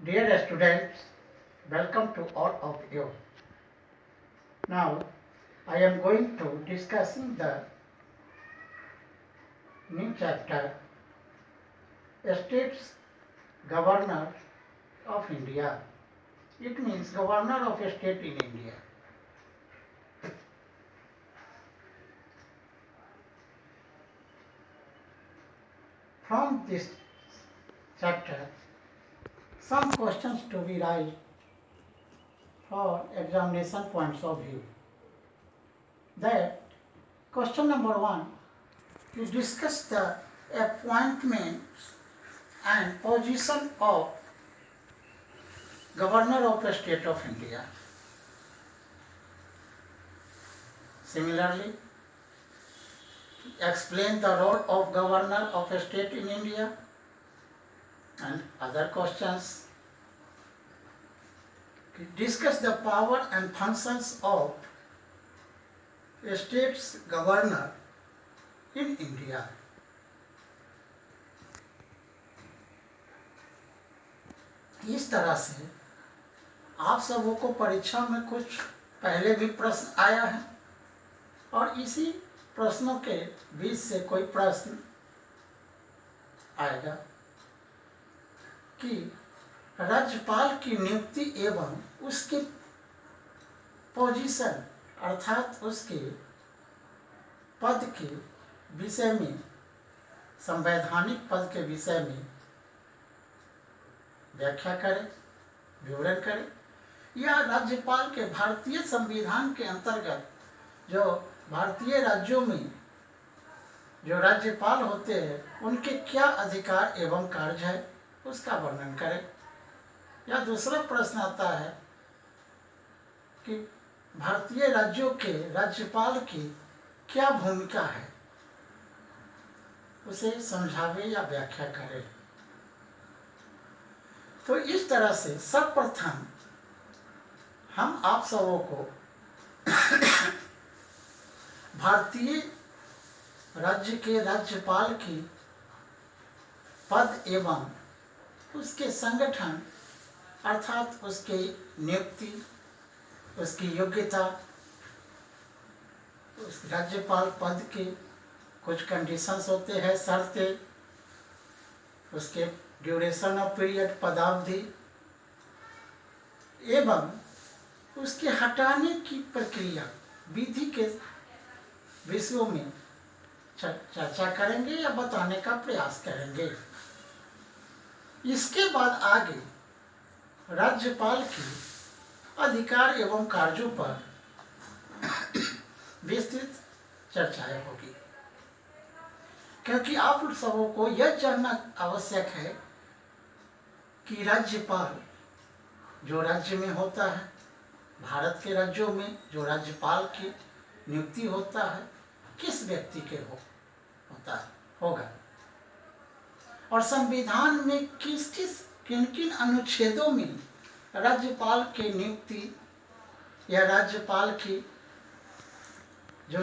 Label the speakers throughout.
Speaker 1: Dear students, welcome to all of you. Now, I am going to discussing the new chapter, States Governor of India. It means Governor of a state in India. From this chapter, some questions to be raised for examination points of view. That question number 1, we discuss the appointments and position of Governor of the State of India. Similarly, explain the role of Governor of a state in India and other questions. Discuss the power and functions of a state's governor in India. इस तरह से आप सबों को परीक्षा में कुछ पहले भी प्रश्न आया है और इसी प्रश्नों के बीच से कोई प्रश्न आएगा कि राज्यपाल की नियुक्ति एवं उसके पोजीशन अर्थात उसके पद के विषय में, संवैधानिक पद के विषय में व्याख्या करें, विवरण करें। यह राज्यपाल के भारतीय संविधान के अंतर्गत जो भारतीय राज्यों में जो राज्यपाल होते हैं उनके क्या अधिकार एवं कार्य है उसका वर्णन करें। या दूसरा प्रश्न आता है कि भारतीय राज्यों के राज्यपाल की क्या भूमिका है, उसे समझावे या व्याख्या करें। तो इस तरह से सर्वप्रथम हम आप सबों को भारतीय राज्य के राज्यपाल की पद एवं उसके संगठन अर्थात उसकी नियुक्ति, उसकी योग्यता, उस राज्यपाल पद के कुछ कंडीशंस होते हैं, शर्तें, उसके ड्यूरेशन ऑफ पीरियड, पदावधि एवं उसके हटाने की प्रक्रिया, विधि के विषयों में चर्चा करेंगे या बताने का प्रयास करेंगे। इसके बाद आगे राज्यपाल की अधिकार एवं कार्यों पर विस्तृत चर्चाएं होगी, क्योंकि आप सबों को यह जानना आवश्यक है कि राज्यपाल जो राज्य में होता है, भारत के राज्यों में जो राज्यपाल की नियुक्ति होता है किस व्यक्ति के होता है होगा और संविधान में किन किन अनुच्छेदों में राज्यपाल की नियुक्ति या राज्यपाल की जो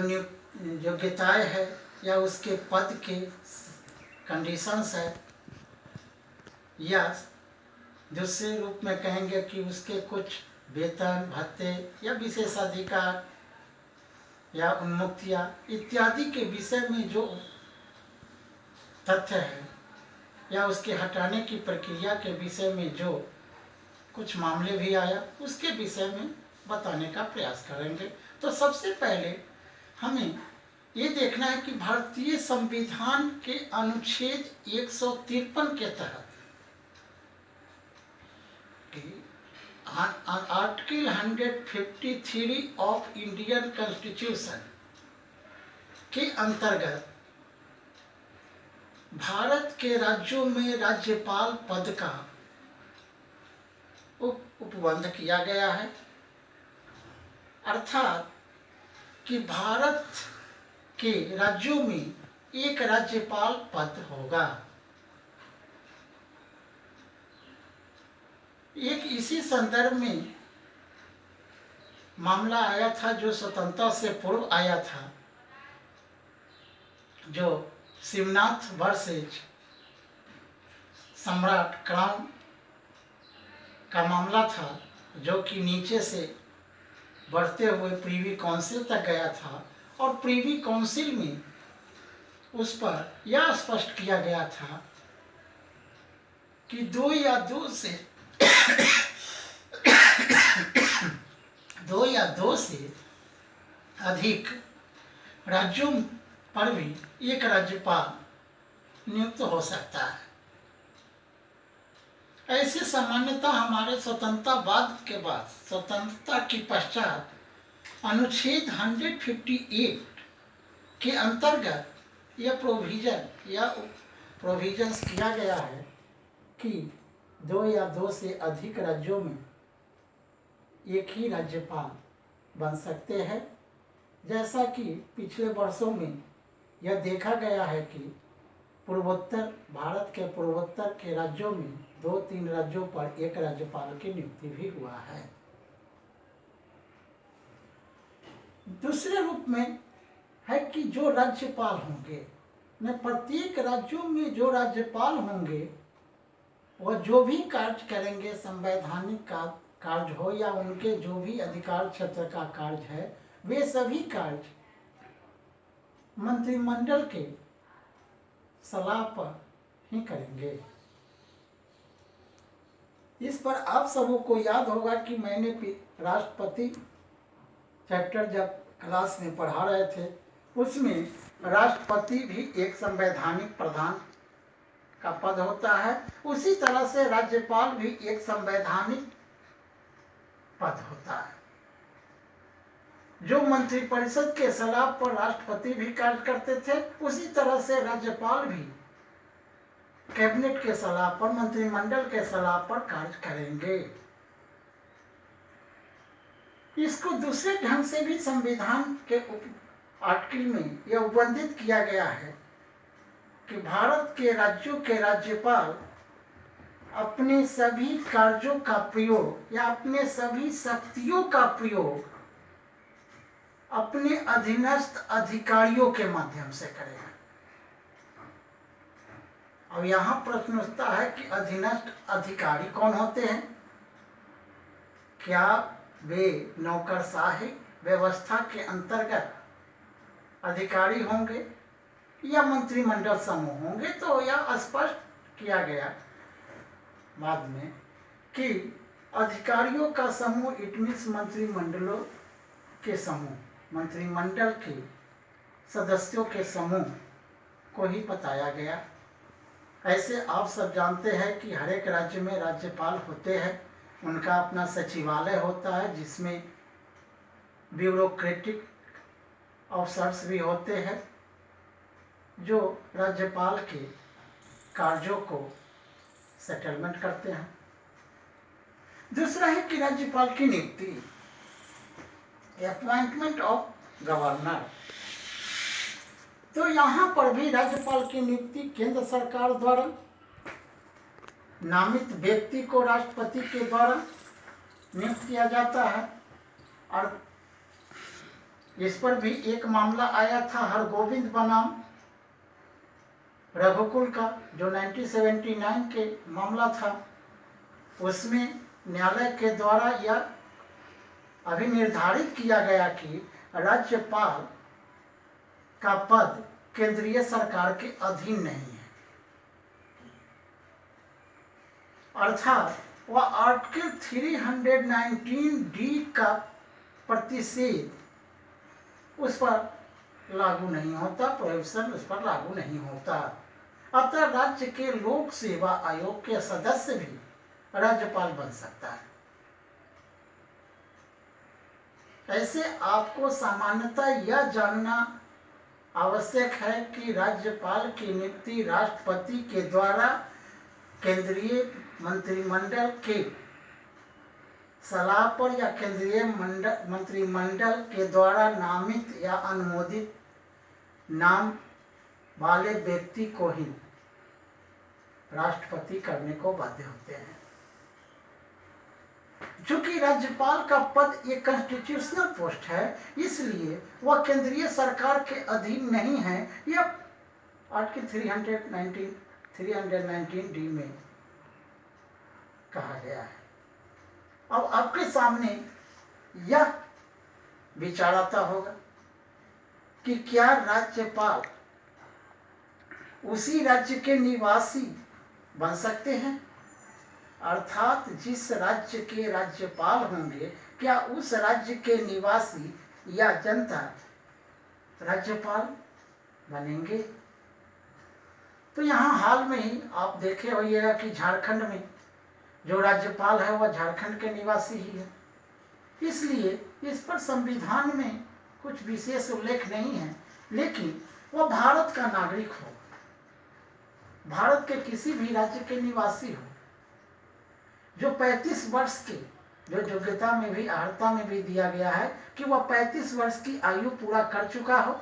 Speaker 1: योग्यताएं है या उसके पद के कंडीशंस है, या दूसरे रूप में कहेंगे कि उसके कुछ वेतन, भत्ते या विशेषाधिकार या उन्मुक्तियां इत्यादि के विषय में जो तथ्य है या उसके हटाने की प्रक्रिया के विषय में जो कुछ मामले भी आया उसके विषय में बताने का प्रयास करेंगे। तो सबसे पहले हमें ये देखना है कि भारतीय संविधान के अनुच्छेद 153 के तहत आर्टिकल 153 ऑफ इंडियन कॉन्स्टिट्यूशन के अंतर्गत भारत के राज्यों में राज्यपाल पद का उपबंध किया गया है, अर्थात कि भारत के राज्यों में एक राज्यपाल पद होगा। एक इसी संदर्भ में मामला आया था जो स्वतंत्रता से पूर्व आया था, जो शिवनाथ वर्सेज सम्राट क्राउन का मामला था, जो कि नीचे से बढ़ते हुए प्रीवी काउंसिल तक गया था, और प्रीवी काउंसिल में उस पर यह स्पष्ट किया गया था कि 2 या 2 से 2 या 2 से अधिक राज्यों पर भी एक राज्यपाल नियुक्त हो सकता है। ऐसे सामान्यतः हमारे स्वतंत्रता के बाद, स्वतंत्रता के पश्चात अनुच्छेद 158 के अंतर्गत यह प्रोविजंस किया गया है कि 2 या 2 से अधिक राज्यों में एक ही राज्यपाल बन सकते हैं। जैसा कि पिछले वर्षों में यह देखा गया है कि भारत के पूर्वोत्तर के राज्यों में 2-3 राज्यों पर एक राज्यपाल की नियुक्ति भी हुआ है। दूसरे रूप में है कि जो राज्यपाल होंगे, न प्रत्येक राज्यों में जो राज्यपाल होंगे वह जो भी कार्य करेंगे, संवैधानिक कार्य हो या उनके जो भी अधिकार क्षेत्र का कार्य है, वे सभी कार्य मंत्रिमंडल के सलाह पर ही करेंगे। इस पर आप सबों को याद होगा कि मैंने राष्ट्रपति चैप्टर जब क्लास में पढ़ा रहे थे, उसमें राष्ट्रपति भी एक संवैधानिक प्रधान का पद होता है। उसी तरह से राज्यपाल भी एक संवैधानिक पद होता है। जो मंत्रिपरिषद के सलाह पर राष्ट्रपति भी कार्य करते थे, उसी तरह से राज्यपाल भी कैबिनेट के सलाह पर, मंत्रिमंडल के सलाह पर कार्य करेंगे। इसको दूसरे ढंग से भी संविधान के आर्टिकल में यह उपबंधित किया गया है कि भारत के राज्यों के राज्यपाल अपने सभी कार्यों का प्रयोग या अपने सभी शक्तियों का प्रयोग अपने अधीनस्थ अधिकारियों के माध्यम से करेगा। अब यहाँ प्रश्न उठता है कि अधीनस्थ अधिकारी कौन होते हैं? क्या वे नौकरशाही व्यवस्था के अंतर्गत अधिकारी होंगे या मंत्रिमंडल समूह होंगे? तो यह स्पष्ट किया गया बाद में कि अधिकारियों का समूह, इट मीन्स मंत्रिमंडलों के समूह, मंत्रिमंडल के सदस्यों के समूह को ही बताया गया। ऐसे आप सब जानते हैं कि हर एक राज्य में राज्यपाल होते हैं, उनका अपना सचिवालय होता है जिसमें ब्यूरोक्रेटिक ऑफिसर्स भी होते हैं जो राज्यपाल के कार्यों को सेटलमेंट करते हैं। दूसरा है कि राज्यपाल की नियुक्ति, अपॉइंटमेंट ऑफ गवर्नर। तो यहाँ पर भी राज्यपाल की नियुक्ति केंद्र सरकार द्वारा, नामित व्यक्ति को राष्ट्रपति के द्वारा नियुक्त किया जाता है। और इस पर भी एक मामला आया था हरगोविंद बनाम रघुकुल का, जो 1979 के मामला था। उसमें न्यायालय के द्वारा यह अभी निर्धारित किया गया कि राज्यपाल का पद केंद्रीय सरकार के अधीन नहीं है, अर्थात वह आर्टिकल 319D का प्रतिषेध उस पर लागू नहीं होता, प्रोहिबिशन उस पर लागू नहीं होता। अतः राज्य के लोक सेवा आयोग के सदस्य भी राज्यपाल बन सकता है। ऐसे आपको सामान्यतः यह जानना आवश्यक है कि राज्यपाल की नियुक्ति राष्ट्रपति के द्वारा केंद्रीय मंत्रिमंडल के सलाह पर या केंद्रीय मंत्रिमंडल के द्वारा नामित या अनुमोदित नाम वाले व्यक्ति को ही राष्ट्रपति करने को बाध्य होते हैं। चूंकि राज्यपाल का पद एक कॉन्स्टिट्यूशनल पोस्ट है, इसलिए वह केंद्रीय सरकार के अधीन नहीं है। यह आर्टिकल 319D में कहा गया है। अब आपके सामने यह विचार आता होगा कि क्या राज्यपाल उसी राज्य के निवासी बन सकते हैं, अर्थात जिस राज्य के राज्यपाल होंगे क्या उस राज्य के निवासी या जनता राज्यपाल बनेंगे। तो यहाँ हाल में ही आप देखे होइएगा कि झारखंड में जो राज्यपाल है वह झारखंड के निवासी ही है, इसलिए इस पर संविधान में कुछ विशेष उल्लेख नहीं है, लेकिन वह भारत का नागरिक हो, भारत के किसी भी राज्य के निवासी हो, जो 35 वर्ष के जो योग्यता में भी अर्हता में भी दिया गया है कि वह 35 वर्ष की आयु पूरा कर चुका हो,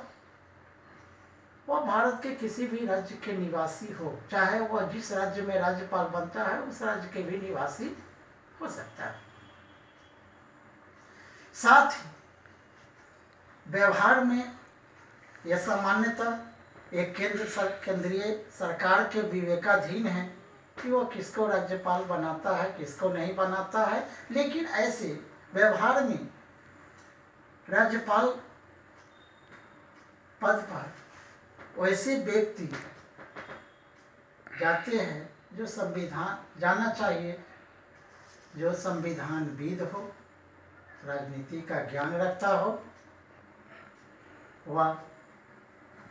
Speaker 1: वह भारत के किसी भी राज्य के निवासी हो, चाहे वह जिस राज्य में राज्यपाल बनता है उस राज्य के भी निवासी हो सकता है। साथ ही व्यवहार में यह सामान्यतः एक केंद्रीय सरकार के विवेकाधीन है कि वो किसको राज्यपाल बनाता है किसको नहीं बनाता है, लेकिन ऐसे व्यवहार में राज्यपाल पद पर वैसे व्यक्ति जाते हैं जो संविधान जाना चाहिए, जो संविधानविद हो, राजनीति का ज्ञान रखता हो, वह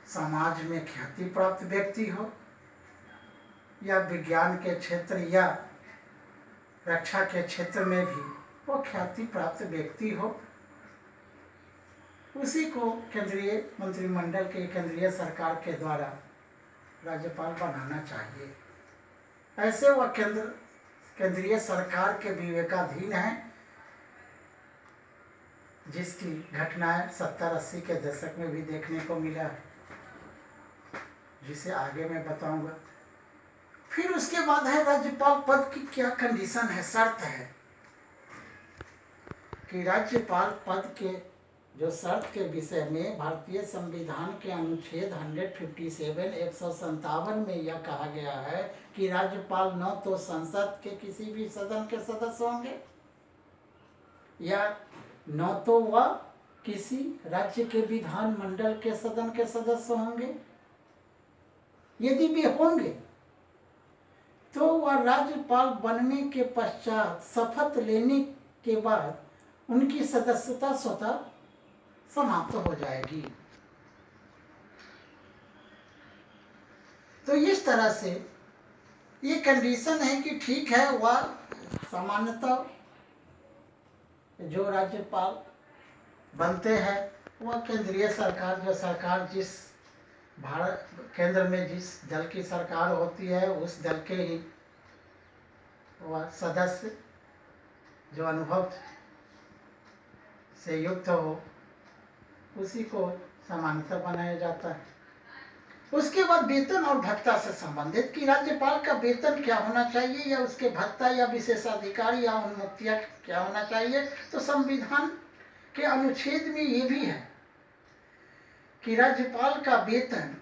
Speaker 1: समाज में ख्याति प्राप्त व्यक्ति हो या विज्ञान के क्षेत्र या रक्षा के क्षेत्र में भी वो ख्याति प्राप्त व्यक्ति हो, उसी को केंद्रीय मंत्रिमंडल के केंद्रीय सरकार के द्वारा राज्यपाल बनाना चाहिए। ऐसे वह केंद्रीय सरकार के विवेकाधीन है, जिसकी घटनाएं 70-80 के दशक में भी देखने को मिला है, जिसे आगे मैं बताऊंगा। फिर उसके बाद है राज्यपाल पद की क्या कंडीशन है, शर्त है कि राज्यपाल पद के जो शर्त के विषय में भारतीय संविधान के अनुच्छेद 157 में यह कहा गया है कि राज्यपाल न तो संसद के किसी भी सदन के सदस्य होंगे या न तो वह किसी राज्य के विधानमंडल के सदन के सदस्य होंगे, यदि भी होंगे तो वह राज्यपाल बनने के पश्चात शपथ लेने के बाद उनकी सदस्यता स्वतः समाप्त हो जाएगी। तो इस तरह से ये कंडीशन है कि ठीक है, वह सामान्यतः जो राज्यपाल बनते हैं वह केंद्रीय सरकार, जो सरकार जिस भारत केंद्र में जिस दल की सरकार होती है उस दल के ही वह सदस्य जो अनुभव से युक्त हो उसी को सामान्यतः बनाया जाता है। उसके बाद वेतन और भत्ता से संबंधित कि राज्यपाल का वेतन क्या होना चाहिए या उसके भत्ता या विशेषाधिकार या उन्मुक्तियां क्या होना चाहिए, तो संविधान के अनुच्छेद में ये भी है कि राज्यपाल का वेतन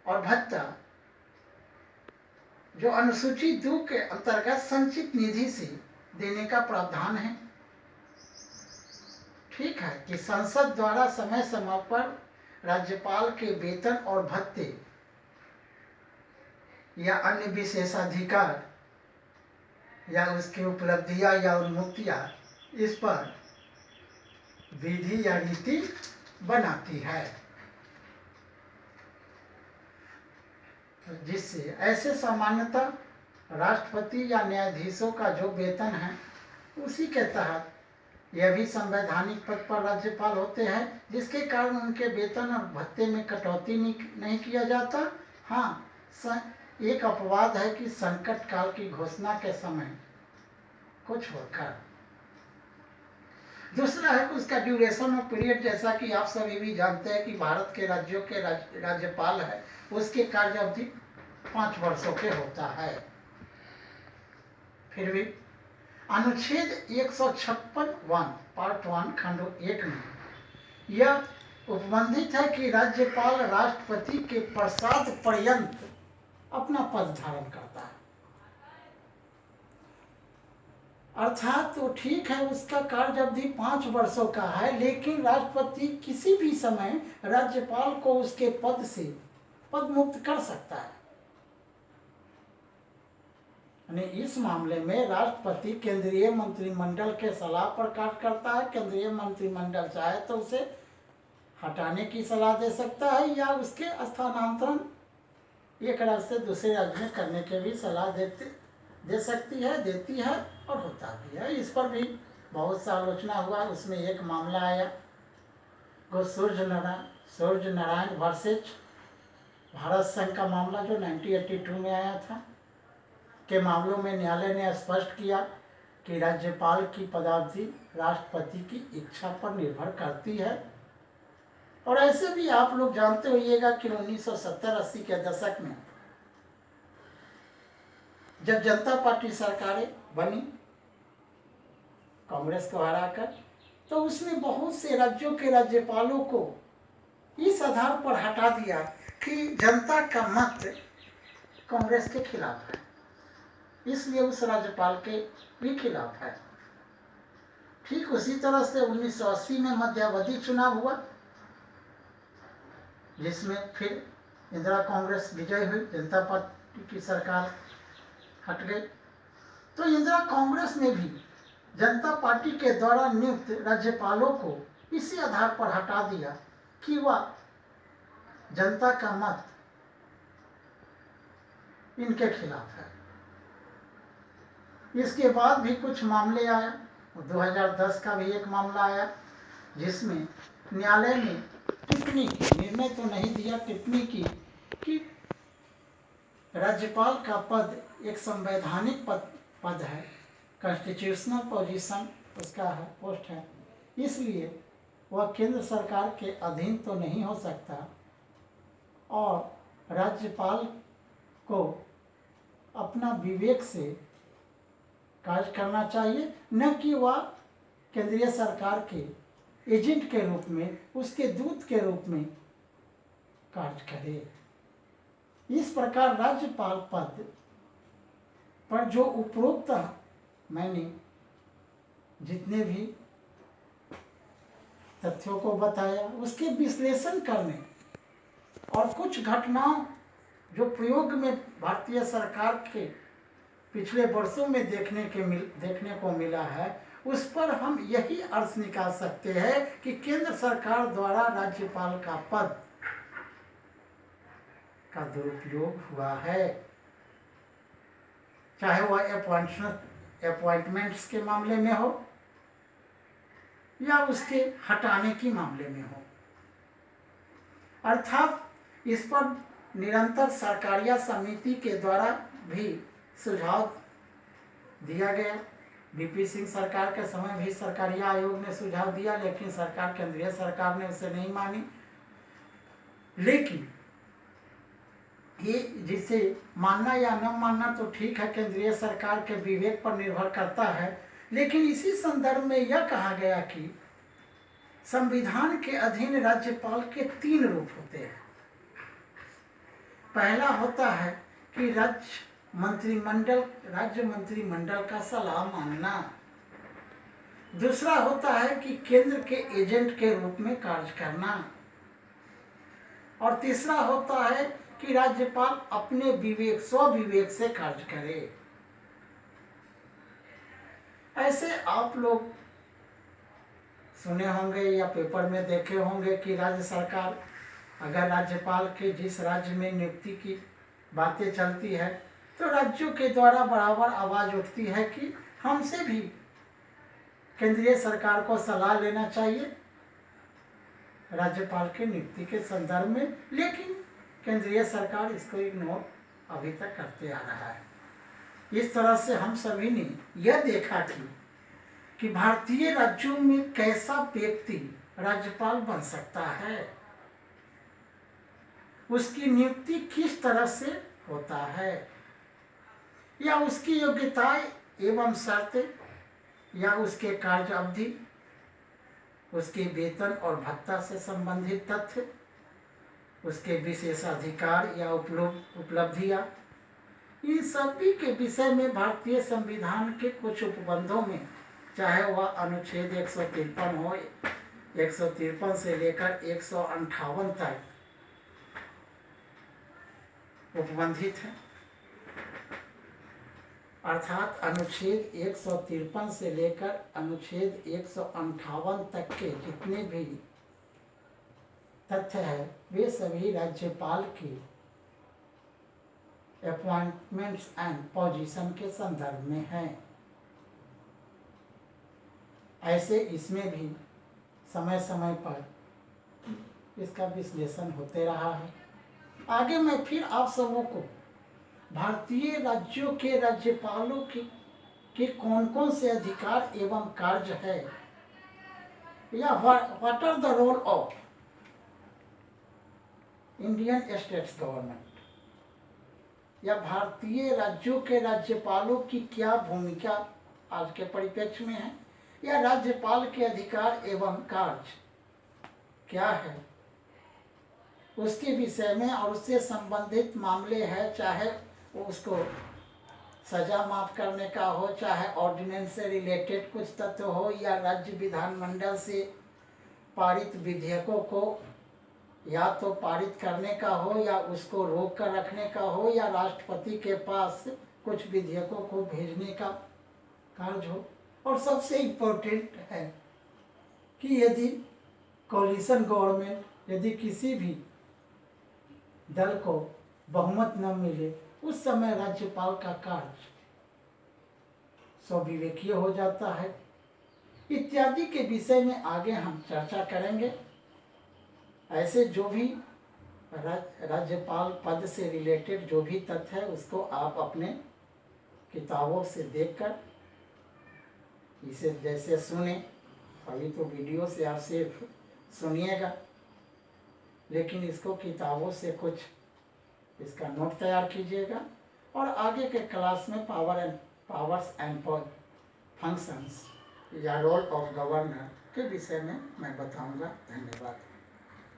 Speaker 1: और भत्ता जो अनुसूची 2 के अंतर्गत संचित निधि से देने का प्रावधान है। ठीक है कि संसद द्वारा समय समय पर राज्यपाल के वेतन और भत्ते या अन्य विशेषाधिकार या उसकी उपलब्धियां या उन्मुक्तियां इस पर विधि या रीति बनाती है, जिससे ऐसे सामान्यतः राष्ट्रपति या न्यायाधीशों का जो वेतन है उसी के तहत यह भी संवैधानिक पद पर राज्यपाल होते हैं, जिसके कारण उनके वेतन और भत्ते में कटौती नहीं किया जाता। हाँ, एक अपवाद है कि संकट काल की घोषणा के समय कुछ होकर। दूसरा है कि उसका ड्यूरेशन और पीरियड, जैसा कि आप सभी भी जानते हैं कि भारत के राज्यों के राज्यपाल है उसके कार्य अवधि 5 वर्षों के होता है। फिर भी अनुच्छेद 156(1) पार्ट 1 खंड 1 में यह उपबंधित है कि राज्यपाल राष्ट्रपति के प्रसाद पर्यंत अपना पद धारण करता है। अर्थात तो ठीक है, उसका कार्य अवधि 5 वर्षों का है, लेकिन राष्ट्रपति किसी भी समय राज्यपाल को उसके पद से पद मुक्त कर सकता है। यानी इस मामले में राष्ट्रपति केंद्रीय मंत्रिमंडल के सलाह पर कार्य करता है। केंद्रीय मंत्रिमंडल चाहे तो उसे हटाने की सलाह दे सकता है या उसके स्थानांतरण एक राज्य से दूसरे राज्य में करने के भी सलाह दे सकती है, देती है और होता भी है। इस पर भी बहुत सा आलोचना हुआ। उसमें एक मामला आया सूर्य नारायण वर्सेज भारत संघ का मामला, जो 1982 में आया था, के मामलों में न्यायालय ने स्पष्ट किया कि राज्यपाल की पदावधि राष्ट्रपति की इच्छा पर निर्भर करती है। और ऐसे भी आप लोग जानते होइएगा कि 1970-80 के दशक में जब जनता पार्टी सरकारें बनी कांग्रेस को हराकर, तो उसने बहुत से राज्यों के राज्यपालों को इस आधार पर हटा दिया कि जनता का मत कांग्रेस के खिलाफ है, इसलिए उस राज्यपाल के भी खिलाफ है। ठीक उसी तरह से 1980 में मध्यावधि चुनाव हुआ, जिसमें फिर इंदिरा कांग्रेस विजय हुई, जनता पार्टी की सरकार हट गई। तो इंदिरा कांग्रेस ने भी जनता पार्टी के द्वारा नियुक्त राज्यपालों को इसी आधार पर हटा दिया कि वह जनता का मत इनके खिलाफ है। इसके बाद भी कुछ मामले आया। 2010 का भी एक मामला आया जिसमें न्यायालय ने टिप्पणी की, निर्णय तो नहीं दिया, टिप्पणी की कि राज्यपाल का पद एक संवैधानिक पद है, कॉन्स्टिट्यूशनल पोजीशन उसका है, पोस्ट है, इसलिए वह केंद्र सरकार के अधीन तो नहीं हो सकता और राज्यपाल को अपना विवेक से कार्य करना चाहिए, न कि वह केंद्रीय सरकार के एजेंट के रूप में, उसके दूत के रूप में कार्य करे। इस प्रकार राज्यपाल पद पर जो उपरोक्त मैंने जितने भी तथ्यों को बताया, उसके विश्लेषण करने और कुछ घटनाओं जो प्रयोग में भारतीय सरकार के पिछले वर्षों में देखने को मिला है, उस पर हम यही अर्थ निकाल सकते हैं कि केंद्र सरकार द्वारा राज्यपाल का पद का दुरुपयोग हुआ है, चाहे वह अपॉइंटमेंट्स के मामले में हो या उसके हटाने के मामले में हो। अर्थात इस पर निरंतर सरकारिया समिति के द्वारा भी सुझाव दिया गया। बीपी सिंह सरकार के समय भी सरकारिया आयोग ने सुझाव दिया, लेकिन केंद्रीय सरकार ने उसे नहीं मानी। लेकिन ये जिसे मानना या न मानना तो ठीक है, केंद्रीय सरकार के विवेक पर निर्भर करता है, लेकिन इसी संदर्भ में यह कहा गया कि संविधान के अधीन राज्यपाल के 3 रूप होते हैं। पहला होता है कि राज्य मंत्रिमंडल का सलाह मानना। दूसरा होता है कि केंद्र के एजेंट के रूप में कार्य करना। और तीसरा होता है कि राज्यपाल अपने स्वविवेक से कार्य करे। ऐसे आप लोग सुने होंगे या पेपर में देखे होंगे कि राज्य सरकार अगर राज्यपाल के जिस राज्य में नियुक्ति की बातें चलती है, तो राज्यों के द्वारा बराबर आवाज उठती है कि हमसे भी केंद्रीय सरकार को सलाह लेना चाहिए राज्यपाल के नियुक्ति के संदर्भ में, लेकिन केंद्रीय सरकार इसको इग्नोर अभी तक करते आ रहा है। इस तरह से हम सभी ने यह देखा कि भारतीय राज्यों में कैसा व्यक्ति राज्यपाल बन सकता है, उसकी नियुक्ति किस तरह से होता है, या उसकी योग्यताएं एवं शर्तें या उसके कार्य अवधि, उसके वेतन और भत्ता से संबंधित तथ्य, उसके विशेषाधिकार या उपलब्धियां, इन सभी के विषय में भारतीय संविधान के कुछ उपबंधों में, चाहे वह अनुच्छेद 153 हो, 153 से लेकर 158 तक उपबंधित है। अर्थात अनुच्छेद 153 से लेकर अनुच्छेद 158 तक के जितने भी तथ्य है वे सभी राज्यपाल की अपॉइंटमेंट्स एंड पोजीशन के संदर्भ में हैं। ऐसे इसमें भी समय समय पर इसका विश्लेषण होते रहा है। आगे मैं फिर आप सबों को भारतीय राज्यों के राज्यपालों के कौन कौन से अधिकार एवं कार्य है, या what are the role of Indian states government, या भारतीय राज्यों के राज्यपालों की क्या भूमिका आज के परिप्रेक्ष्य में है, या राज्यपाल के अधिकार एवं कार्य क्या है, उसके विषय में और उससे संबंधित मामले है, चाहे वो उसको सजा माफ करने का हो, चाहे ऑर्डिनेंस से रिलेटेड कुछ तथ्य हो, या राज्य विधानमंडल से पारित विधेयकों को या तो पारित करने का हो, या उसको रोक कर रखने का हो, या राष्ट्रपति के पास कुछ विधेयकों को भेजने का कार्य हो। और सबसे इम्पोर्टेंट है कि यदि कोलिशन गवर्नमेंट, यदि किसी भी दल को बहुमत न मिले, उस समय राज्यपाल का कार्य स्वविवेकीय हो जाता है। इत्यादि के विषय में आगे हम चर्चा करेंगे। ऐसे जो भी राज्यपाल पद से रिलेटेड जो भी तथ्य है उसको आप अपने किताबों से देखकर इसे जैसे सुने, अभी तो वीडियो से आप सिर्फ सुनिएगा, लेकिन इसको किताबों से कुछ इसका नोट तैयार कीजिएगा, और आगे के क्लास में पावर्स एंड फंक्शंस या रोल ऑफ गवर्नर के विषय में मैं बताऊंगा। धन्यवाद।